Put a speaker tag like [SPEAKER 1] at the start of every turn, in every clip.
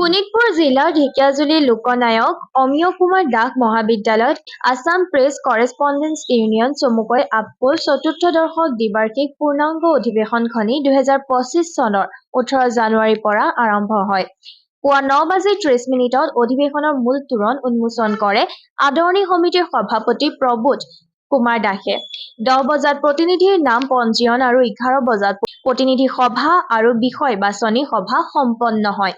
[SPEAKER 1] শোণিতপুৰ জিলাৰ ঢেকিয়াজুলি লোকনায়ক অমিয় কুমাৰ দাস মহাবিদ্যালয়ত Assam press কৰেছপণ্ডেন্স union চমুকৈ আপকোৰ চতুৰ্থ দশক দ্বিবাৰ্ষিক পূৰ্ণাংগ অধিৱেশনখনি 2025 চনৰ 18 জানুৱাৰীৰ পৰা আৰম্ভ হয়। পুৱা 9:30 অধিৱেশনৰ মূল তোৰণ উন্মোচন কৰে আদৰণি সমিতিৰ সভাপতি প্ৰবোধ কুমাৰ দাসে। 10 বজাত প্ৰতিনিধিৰ নাম পঞ্জীয়ন আৰু 11 বজাত প্ৰতিনিধি সভা আৰু বিষয় বাছনি সভা সম্পন্ন হয়।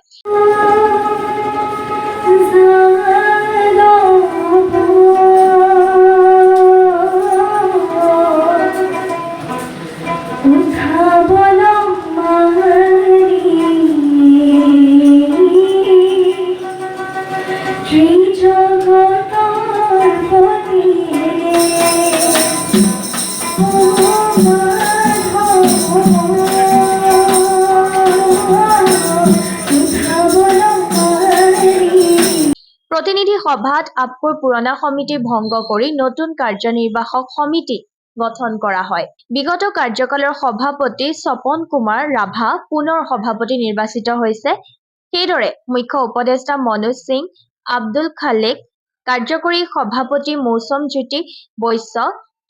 [SPEAKER 1] প্ৰতিনিধি সভাত আপকোৰ পুৰণা সমিতি ভংগ কৰি নতুন কাৰ্যনিৰ্বাহক সমিতি গঠন কৰা হয়। বিগত কাৰ্যকালৰ সভাপতি স্বপন কুমাৰ ৰাভা পুনৰ সভাপতি নিৰ্বাচিত হৈছে। সেইদৰে মুখ্য উপদেষ্টা মনোজ সিং, আব্দুল খালেক, কাৰ্যকৰী সভাপতি মৌচম জ্যোতি বৈশ্য,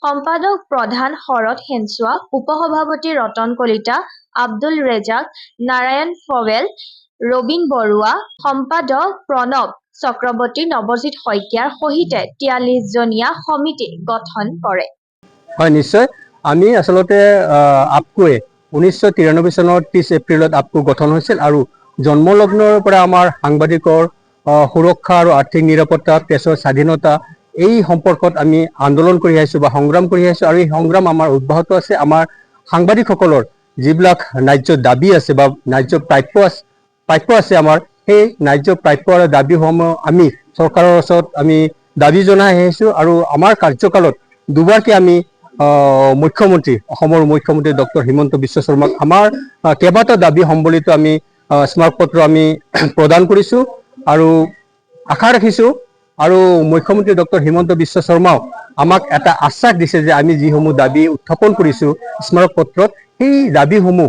[SPEAKER 1] সম্পাদক প্ৰধান শৰৎ সেনচুৱা, উপসভাপতি ৰতন কলিতা, আব্দুল ৰেজাক, নাৰায়ণ ফৱেল, ৰবীন বৰুৱা, সম্পাদক প্ৰণৱ চক্ৰৱৰ্তী, নৱজিৎ শইকীয়াৰ সহিতে 43 জনীয়া সমিতি গঠন কৰে।
[SPEAKER 2] হয়, নিশ্চয়। আমি আসলতে আপকোৱে 1993 চনৰ 30 এপ্ৰিলত আপকো গঠন হৈছিল আৰু জন্মলগ্নৰ পৰা আমাৰ সাংবাদিকৰ সুৰক্ষা আৰু আৰ্থিক নিৰাপত্তা, প্ৰেছৰ স্বাধীনতা এই সম্পৰ্কত আমি আন্দোলন কৰি আহিছোঁ বা সংগ্ৰাম কৰি আহিছোঁ আৰু এই সংগ্ৰাম আমাৰ অব্যাহত আছে। আমাৰ সাংবাদিকসকলৰ যিবিলাক ন্যায্য দাবী আছে বা ন্যায্য প্ৰাপ্য আছে আমাৰ, সেই ন্যায্য প্ৰাপ্য আৰু দাবীসমূহ আমি চৰকাৰৰ ওচৰত আমি দাবী জনাই আহিছোঁ আৰু আমাৰ কাৰ্যকালত দুবাৰকৈ আমি মুখ্যমন্ত্ৰী, অসমৰ মুখ্যমন্ত্ৰী ডক্টৰ হিমন্ত বিশ্ব শৰ্মাক আমাৰ কেইবাটাও দাবী সম্বলিত আমি স্মাৰকপত্ৰ আমি প্ৰদান কৰিছোঁ আৰু আশা ৰাখিছোঁ আৰু মুখ্যমন্ত্ৰী ডক্টৰ হিমন্ত বিশ্ব শৰ্মাও আমাক এটা আশ্বাস দিছে যে আমি যিসমূহ দাবী উত্থাপন কৰিছোঁ স্মাৰকপত্ৰত, সেই দাবীসমূহ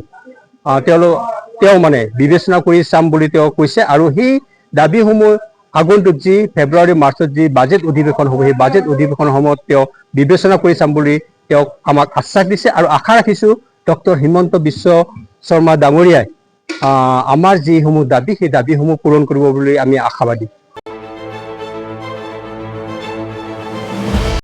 [SPEAKER 2] তেওঁ মানে বিবেচনা কৰি চাম বুলি তেওঁ কৈছে আৰু সেই দাবীসমূহ আগন্তুক যি ফেব্ৰুৱাৰী মাৰ্চত যি বাজেট অধিৱেশন হ'ব, সেই বাজেট অধিৱেশনৰ সময়ত তেওঁ বিবেচনা কৰি চাম বুলি তেওঁক আমাক আশ্বাস দিছে আৰু আশা ৰাখিছোঁ ডক্টৰ হিমন্ত বিশ্ব শৰ্মা ডাঙৰীয়াই আমাৰ যিসমূহ দাবী, সেই দাবীসমূহ পূৰণ কৰিব বুলি আমি আশাবাদী।